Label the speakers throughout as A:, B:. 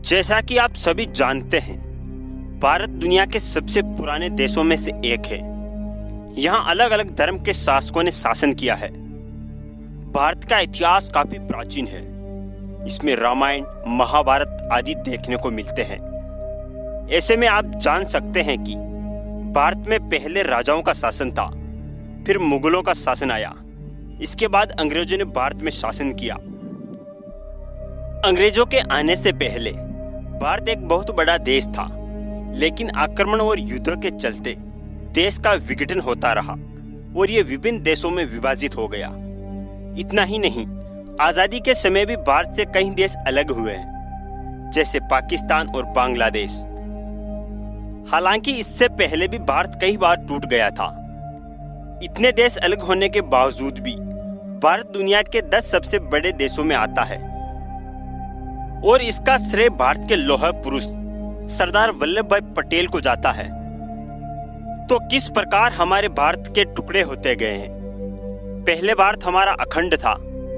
A: जैसा कि आप सभी जानते हैं, भारत दुनिया के सबसे पुराने देशों में से एक है। यहाँ अलग अलग धर्म के शासकों ने शासन किया है। भारत का इतिहास काफी प्राचीन है। इसमें रामायण, महाभारत आदि देखने को मिलते हैं। ऐसे में आप जान सकते हैं कि भारत में पहले राजाओं का शासन था, फिर मुगलों का शासन आया। इसके बाद अंग्रेजों ने भारत में शासन किया। अंग्रेजों के आने से पहले भारत एक बहुत बड़ा देश था, लेकिन आक्रमण और युद्ध के चलते देश का विघटन होता रहा और ये विभिन्न देशों में विभाजित हो गया। इतना ही नहीं, आजादी के समय भी भारत से कई देश अलग हुए हैं, जैसे पाकिस्तान और बांग्लादेश। हालांकि इससे पहले भी भारत कई बार टूट गया था। इतने देश अलग होने के बावजूद भी भारत दुनिया के 10 सबसे बड़े देशों में आता है और इसका श्रेय भारत के लौह पुरुष सरदार वल्लभ भाई पटेल को जाता है। तो किस प्रकार हमारे भारत के टुकड़े होते गए हैं? पहले भारत हमारा अखंड था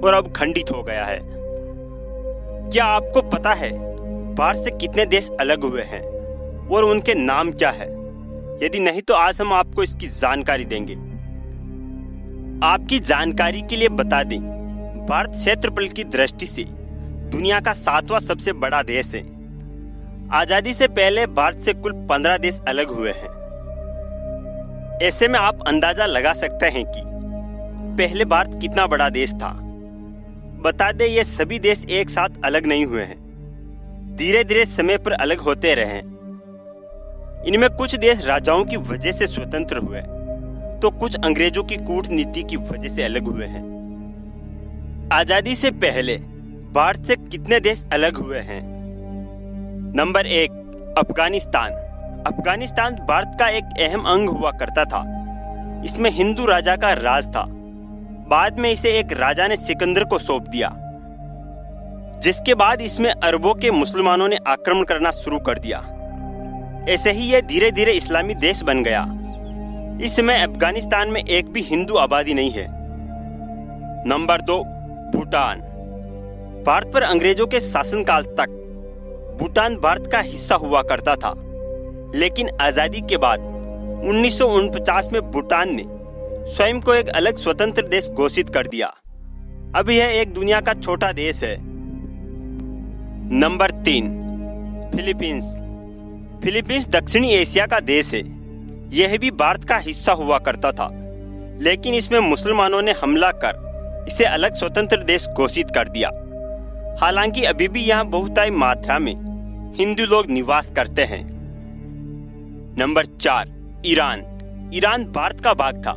A: और अब खंडित हो गया है। क्या आपको पता है भारत से कितने देश अलग हुए हैं और उनके नाम क्या है? यदि नहीं तो आज हम आपको इसकी जानकारी देंगे। आपकी जानकारी के लिए बता दें, भारत क्षेत्रफल की दृष्टि से दुनिया का 7वां सबसे बड़ा देश है। आजादी से पहले भारत से कुल 15 देश अलग हुए हैं। ऐसे में आप अंदाजा लगा सकते हैं कि पहले भारत कितना बड़ा देश था। बता दें, ये सभी देश एक साथ अलग नहीं हुए हैं, धीरे धीरे समय पर अलग होते रहे। इनमें कुछ देश राजाओं की वजह से स्वतंत्र हुए, तो कुछ अंग्रेजों की कूटनीति की वजह से अलग हुए हैं। आजादी से पहले भारत से कितने देश अलग हुए हैं? नंबर 1, अफगानिस्तान। अफगानिस्तान भारत का एक अहम अंग हुआ करता था। इसमें हिंदू राजा का राज था। बाद में इसे एक राजा ने सिकंदर को सौंप दिया, जिसके बाद इसमें अरबों के मुसलमानों ने आक्रमण करना शुरू कर दिया। ऐसे ही यह धीरे धीरे इस्लामी देश बन गया। इस समय अफगानिस्तान में एक भी हिंदू आबादी नहीं है। नंबर 2, भूटान। भारत पर अंग्रेजों के शासनकाल तक भूटान भारत का हिस्सा हुआ करता था, लेकिन आजादी के बाद 1949 में भूटान ने स्वयं को एक अलग स्वतंत्र देश घोषित कर दिया। अब यह एक दुनिया का छोटा देश है। Number 3, Philippines. फिलीपींस दक्षिणी एशिया का देश है। यह भी भारत का हिस्सा हुआ करता था, लेकिन इसमें मुसलमानों ने हमला कर इसे अलग स्वतंत्र देश घोषित कर दिया। हालांकि अभी भी यहाँ बहुतायत मात्रा में हिंदू लोग निवास करते हैं। Number 4, Iran. ईरान भारत का भाग था,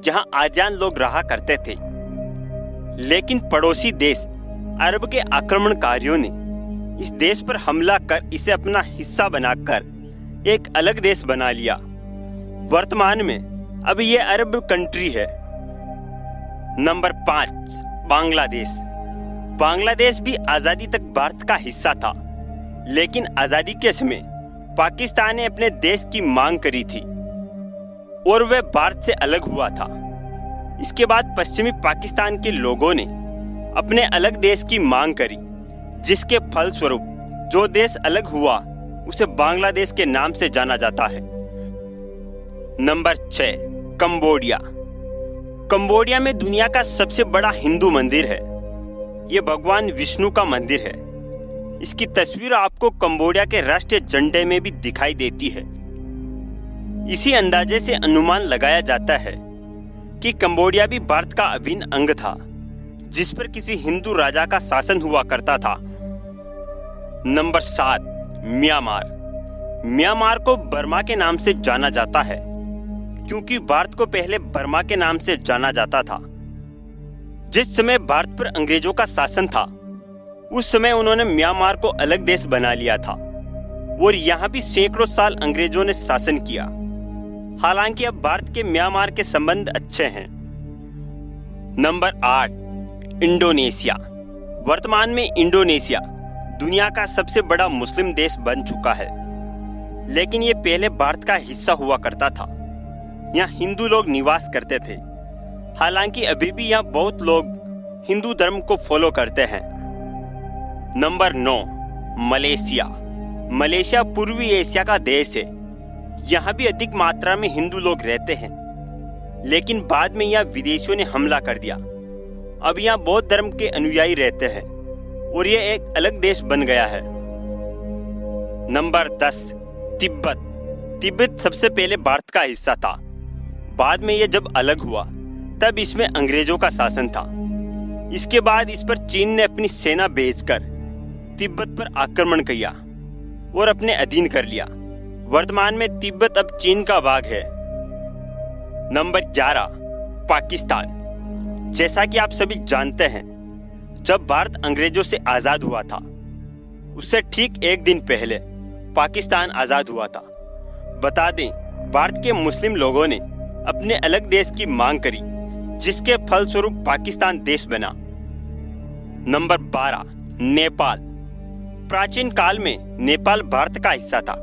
A: जहाँ आर्यन लोग रहा करते थे, लेकिन पड़ोसी देश अरब के आक्रमणकारियों ने इस देश पर हमला कर इसे अपना हिस्सा बनाकर एक अलग देश बना लिया। वर्तमान में अब ये अरब कंट्री है। नंबर 5, बांग्लादेश। बांग्लादेश भी आजादी तक भारत का हिस्सा था, लेकिन आजादी के समय पाकिस्तान ने अपने देश की मांग करी थी और वह भारत से अलग हुआ था। इसके बाद पश्चिमी पाकिस्तान के लोगों ने अपने अलग देश की मांग करी, जिसके फलस्वरूप जो देश अलग हुआ उसे बांग्लादेश के नाम से जाना जाता है। Number 6, Cambodia. कंबोडिया में दुनिया का सबसे बड़ा हिंदू मंदिर है। यह भगवान विष्णु का मंदिर है। इसकी तस्वीर आपको कंबोडिया के राष्ट्रीय झंडे में भी दिखाई देती है। इसी अंदाजे से अनुमान लगाया जाता है कि कंबोडिया भी भारत का अभिन्न अंग था, जिस पर किसी हिंदू राजा का शासन हुआ करता था। Number 7, Myanmar. म्यांमार को बर्मा के नाम से जाना जाता है, क्योंकि भारत को पहले बर्मा के नाम से जाना जाता था। जिस समय भारत पर अंग्रेजों का शासन था, उस समय उन्होंने म्यांमार को अलग देश बना लिया था और यहाँ भी सैकड़ों साल अंग्रेजों ने शासन किया। हालांकि अब भारत के म्यांमार के संबंध अच्छे हैं। Number 8, Indonesia. वर्तमान में इंडोनेशिया दुनिया का सबसे बड़ा मुस्लिम देश बन चुका है, लेकिन ये पहले भारत का हिस्सा हुआ करता था। यहाँ हिंदू लोग निवास करते थे। हालांकि अभी भी यहाँ बहुत लोग हिंदू धर्म को फॉलो करते हैं। Number 9, Malaysia. मलेशिया पूर्वी एशिया का देश है। यहाँ भी अधिक मात्रा में हिंदू लोग रहते हैं, लेकिन बाद में यहाँ विदेशियों ने हमला कर दिया। अब यहाँ बौद्ध धर्म के अनुयायी रहते हैं और यह एक अलग देश बन गया है। नंबर 10, तिब्बत। तिब्बत सबसे पहले भारत का हिस्सा था। बाद में यह जब अलग हुआ तब इसमें अंग्रेजों का शासन था। इसके बाद इस पर चीन ने अपनी सेना भेजकर तिब्बत पर आक्रमण किया और अपने अधीन कर लिया। वर्तमान में तिब्बत अब चीन का भाग है। नंबर 11, पाकिस्तान। जैसा कि आप सभी जानते हैं, जब भारत अंग्रेजों से आजाद हुआ था उससे ठीक एक दिन पहले पाकिस्तान आजाद हुआ था। बता दें, भारत के मुस्लिम लोगों ने अपने अलग देश की मांग करी, जिसके फलस्वरूप पाकिस्तान देश बना। नंबर 12, नेपाल। प्राचीन काल में नेपाल भारत का हिस्सा था।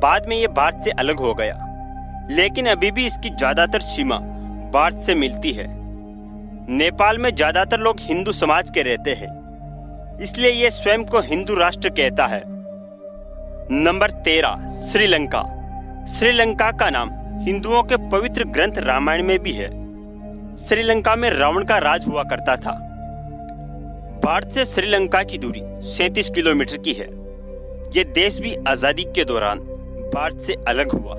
A: बाद में यह भारत से अलग हो गया, लेकिन अभी भी इसकी ज्यादातर सीमा भारत से मिलती है। नेपाल में ज्यादातर लोग हिंदू समाज के रहते हैं, इसलिए यह स्वयं को हिंदू राष्ट्र कहता है। नंबर 13, श्रीलंका। श्रीलंका का नाम हिंदुओं के पवित्र ग्रंथ रामायण में भी है। श्रीलंका में रावण का राज हुआ करता था। भारत से श्रीलंका की दूरी 37 किलोमीटर की है। यह देश भी आजादी के दौरान भारत से अलग हुआ।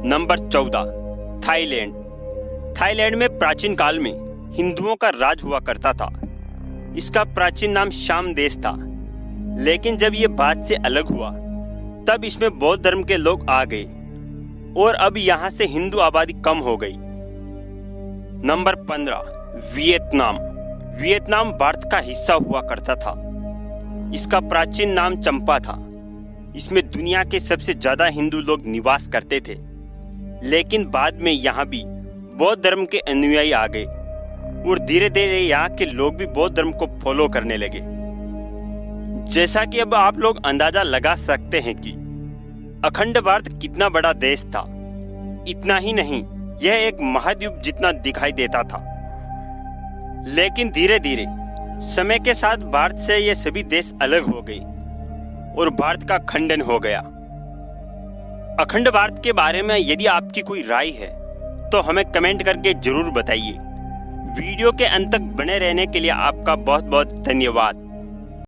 A: Number 14, Thailand. थाईलैंड में प्राचीन काल में हिंदुओं का राज हुआ करता था। इसका प्राचीन नाम शाम देश था, लेकिन जब यह भारत से अलग हुआ तब इसमें बौद्ध धर्म के लोग आ गए और अब यहाँ से हिंदू आबादी कम हो गई। Number 15, Vietnam. वियतनाम भारत का हिस्सा हुआ करता था। इसका प्राचीन नाम चंपा था। इसमें दुनिया के सबसे ज्यादा हिंदू लोग निवास करते थे, लेकिन बाद में यहाँ भी बौद्ध धर्म के अनुयायी आ गए और धीरे धीरे यहाँ के लोग भी बौद्ध धर्म को फॉलो करने लगे। जैसा कि अब आप लोग अंदाजा लगा सकते हैं कि अखंड भारत कितना बड़ा देश था। इतना ही नहीं, यह एक महाद्वीप जितना दिखाई देता था। लेकिन धीरे धीरे समय के साथ भारत से ये सभी देश अलग हो गए और भारत का खंडन हो गया। अखंड भारत के बारे में यदि आपकी कोई राय है तो हमें कमेंट करके जरूर बताइए। वीडियो के अंत तक बने रहने के लिए आपका बहुत बहुत धन्यवाद।